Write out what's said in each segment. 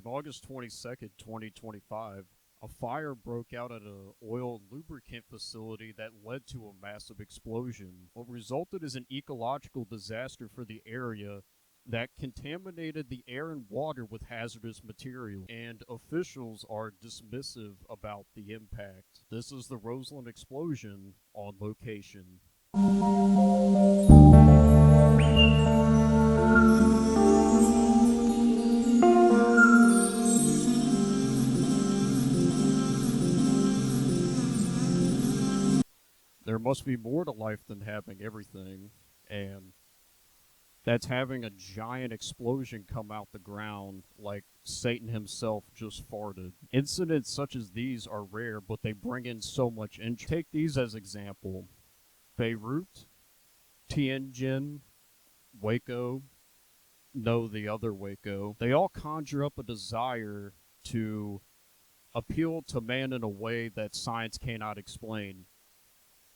August 22nd, 2025, a fire broke out at an oil lubricant facility that led to a massive explosion. What resulted is an ecological disaster for the area that contaminated the air and water with hazardous material, and officials are dismissive about the impact. This is the Roseland explosion on location. There must be more to life than having everything, and that's having a giant explosion come out the ground like Satan himself just farted. Incidents such as these are rare, but they bring in so much interest. Take these as example. Beirut, Tianjin, Waco, no, the other Waco. They all conjure up a desire to appeal to man in a way that science cannot explain.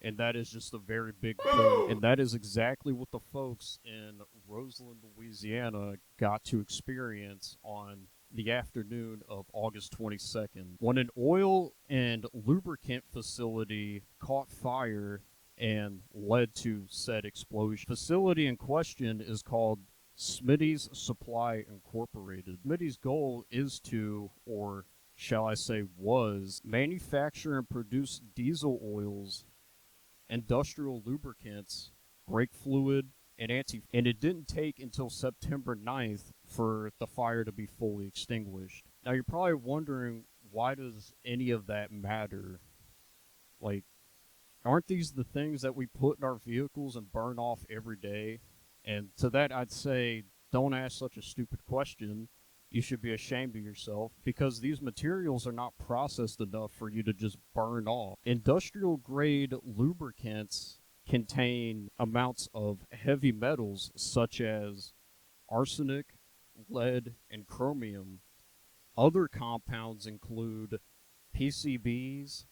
And that is just a very big thing. And that is exactly what the folks in Roseland, Louisiana got to experience on the afternoon of August 22nd, when an oil and lubricant facility caught fire and led to said explosion. The facility in question is called Smitty's Supply Incorporated. Smitty's goal is to, or shall I say was, manufacture and produce diesel oils, industrial lubricants, brake fluid, and and it didn't take until September 9th for the fire to be fully extinguished. Now you're probably wondering, why does any of that matter? Like, aren't these the things that we put in our vehicles and burn off every day? And to that I'd say, don't ask such a stupid question. You should be ashamed of yourself, because these materials are not processed enough for you to just burn off. Industrial grade lubricants contain amounts of heavy metals such as arsenic, lead, and chromium. Other compounds include PCBs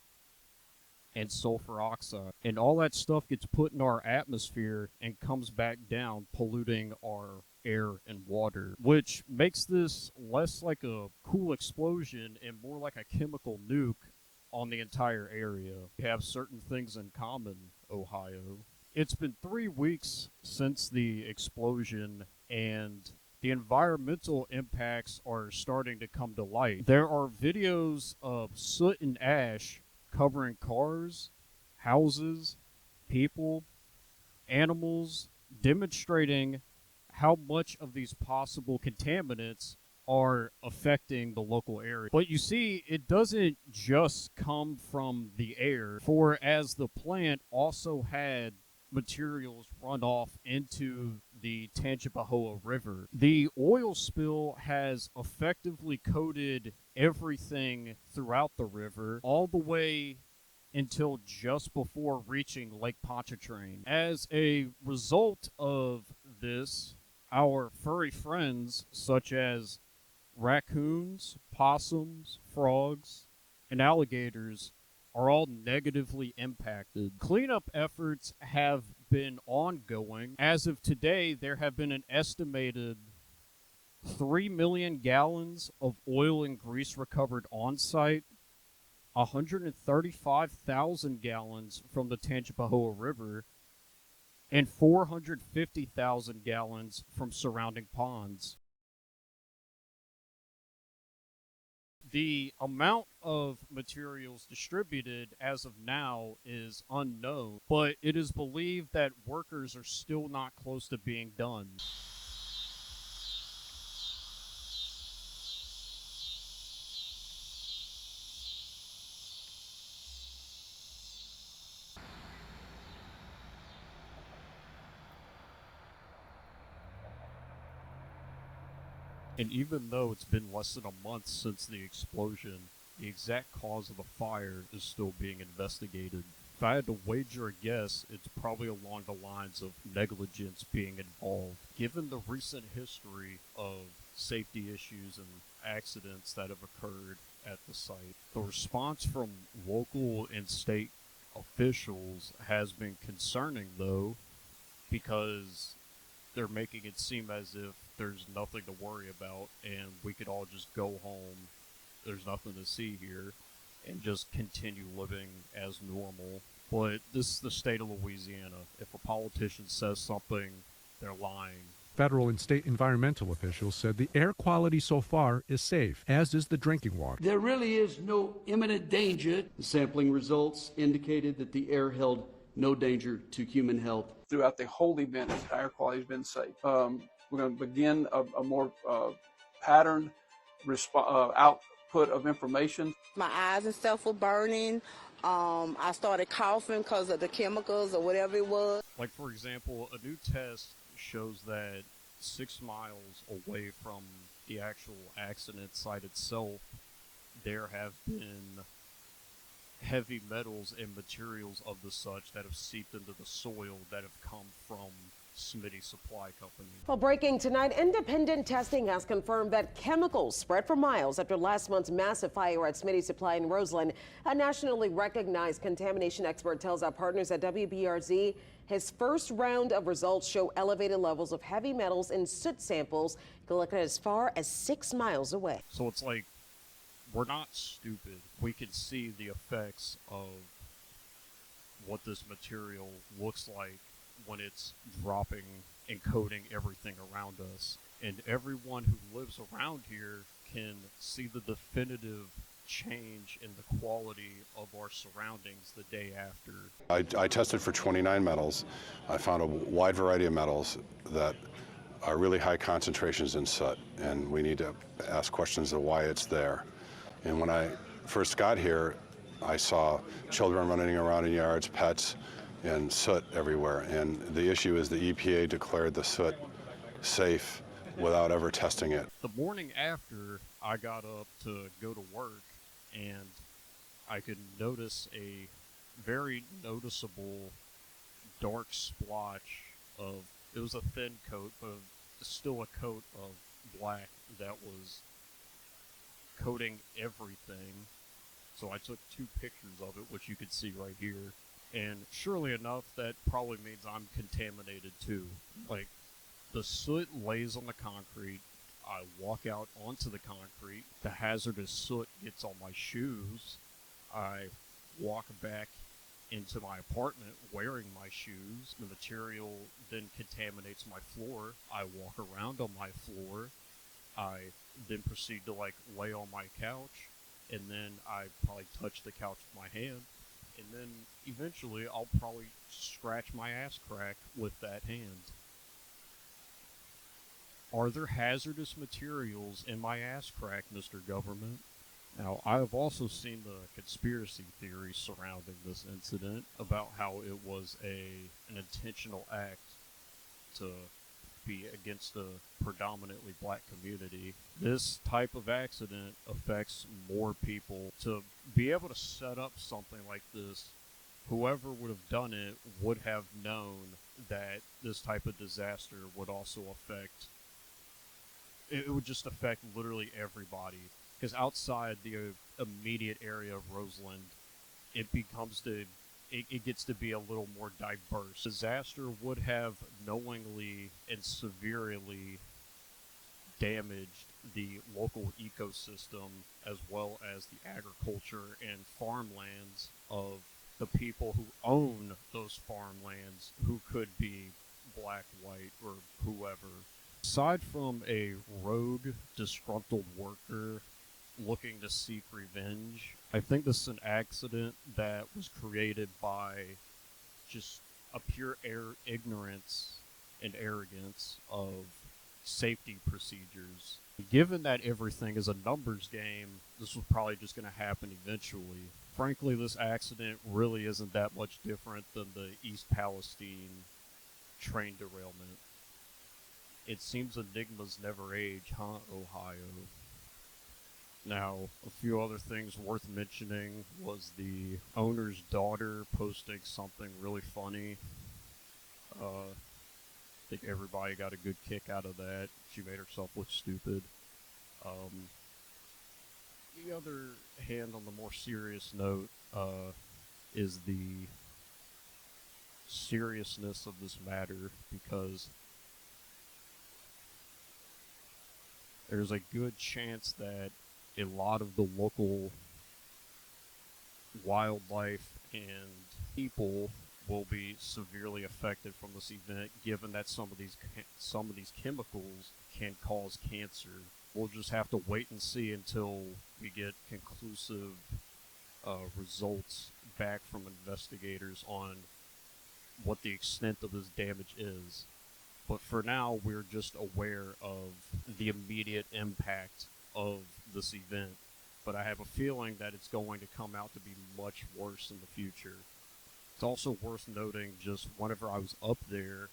and sulfur oxide. And all that stuff gets put in our atmosphere and comes back down, polluting our air and water, which makes this less like a cool explosion and more like a chemical nuke on the entire area. We have certain things in common, Ohio. It's been 3 weeks since the explosion, and the environmental impacts are starting to come to light. There are videos of soot and ash covering cars, houses, people, animals, demonstrating how much of these possible contaminants are affecting the local area. But you see, it doesn't just come from the air, for as the plant also had materials run off into the Tangipahoa River, the oil spill has effectively coated everything throughout the river, all the way until just before reaching Lake Pontchartrain. As a result of this, our furry friends, such as raccoons, possums, frogs, and alligators, are all negatively impacted. Cleanup efforts have been ongoing. As of today, there have been an estimated 3 million gallons of oil and grease recovered on site, 135,000 gallons from the Tangipahoa River, and 450,000 gallons from surrounding ponds. The amount of materials distributed as of now is unknown, but it is believed that workers are still not close to being done. And even though it's been less than a month since the explosion, the exact cause of the fire is still being investigated. If I had to wager a guess, it's probably along the lines of negligence being involved. Given the recent history of safety issues and accidents that have occurred at the site, the response from local and state officials has been concerning, though, because they're making it seem as if there's nothing to worry about and we could all just go home. There's nothing to see here and just continue living as normal. But this is the state of Louisiana. If a politician says something, they're lying. Federal and state environmental officials said the air quality so far is safe, as is the drinking water. There really is no imminent danger. The sampling results indicated that the air held no danger to human health. Throughout the whole event, air quality has been safe. We're going to begin a more patterned output of information. My eyes and stuff were burning. I started coughing because of the chemicals or whatever it was. Like, for example, a new test shows that 6 miles away from the actual accident site itself, there have been heavy metals and materials of the such that have seeped into the soil that have come from Smitty Supply Company. Well, breaking tonight, independent testing has confirmed that chemicals spread for miles after last month's massive fire at Smitty Supply in Roseland. A nationally recognized contamination expert tells our partners at WBRZ his first round of results show elevated levels of heavy metals in soot samples collected as far as 6 miles away. So it's like, we're not stupid. We can see the effects of what this material looks like when it's dropping and coating everything around us. And everyone who lives around here can see the definitive change in the quality of our surroundings the day after. I tested for 29 metals. I found a wide variety of metals that are really high concentrations in soot, and we need to ask questions of why it's there. And when I first got here, I saw children running around in yards, pets, and soot everywhere. And the issue is the EPA declared the soot safe without ever testing it. The morning after I got up to go to work, and I could notice a very noticeable dark splotch of, it was a thin coat, but still a coat of black that was coating everything. So I took 2 pictures of it, which you can see right here. And surely enough, that probably means I'm contaminated too. Like, the soot lays on the concrete. I walk out onto the concrete. The hazardous soot gets on my shoes. I walk back into my apartment wearing my shoes. The material then contaminates my floor. I walk around on my floor. I then proceed to lay on my couch, and then I probably touch the couch with my hand, and then eventually I'll probably scratch my ass crack with that hand. Are there hazardous materials in my ass crack, Mr. Government? Now, I have also seen the conspiracy theories surrounding this incident about how it was an intentional act to be against a predominantly black community. This type of accident affects more people. To be able to set up something like this, whoever would have done it would have known that this type of disaster would also affect, it would just affect literally everybody. Because outside the immediate area of Roseland, it gets to be a little more diverse. Disaster would have knowingly and severely damaged the local ecosystem as well as the agriculture and farmlands of the people who own those farmlands, who could be black, white, or whoever. Aside from a rogue, disgruntled worker looking to seek revenge, I think this is an accident that was created by just a pure ignorance and arrogance of safety procedures. Given that everything is a numbers game, this was probably just going to happen eventually. Frankly, this accident really isn't that much different than the East Palestine train derailment. It seems enigmas never age, huh, Ohio? Now, a few other things worth mentioning was the owner's daughter posting something really funny. I think everybody got a good kick out of that. She made herself look stupid. The other hand, on the more serious note, is the seriousness of this matter, because there's a good chance that a lot of the local wildlife and people will be severely affected from this event, given that some of these chemicals can cause cancer. We'll just have to wait and see until we get conclusive results back from investigators on what the extent of this damage is. But for now, we're just aware of the immediate impact of this event. But I have a feeling that it's going to come out to be much worse in the future. It's also worth noting, just whenever I was up there,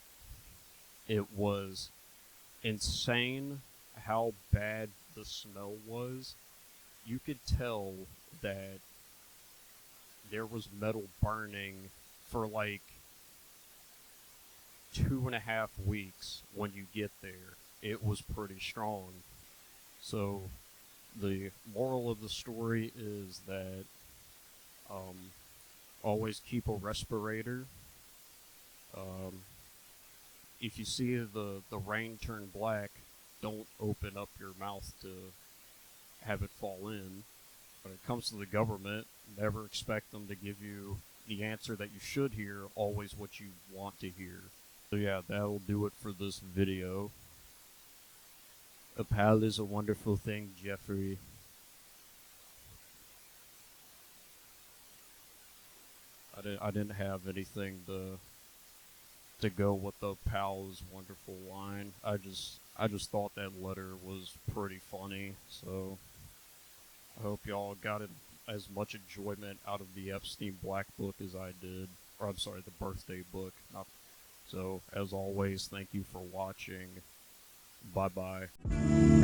it was insane how bad the smell was. You could tell that there was metal burning for like 2.5 weeks when you get there. It was pretty strong. So the moral of the story is that always keep a respirator. If you see the rain turn black, don't open up your mouth to have it fall in. When it comes to the government, never expect them to give you the answer that you should hear, always what you want to hear. So yeah, that'll do it for this video. A pal is a wonderful thing, Jeffrey. I didn't have anything to go with the pal is wonderful line. I just thought that letter was pretty funny, so I hope y'all got as much enjoyment out of the Epstein Black Book as I did. Or I'm sorry, the birthday book. So, as always, thank you for watching. Bye-bye.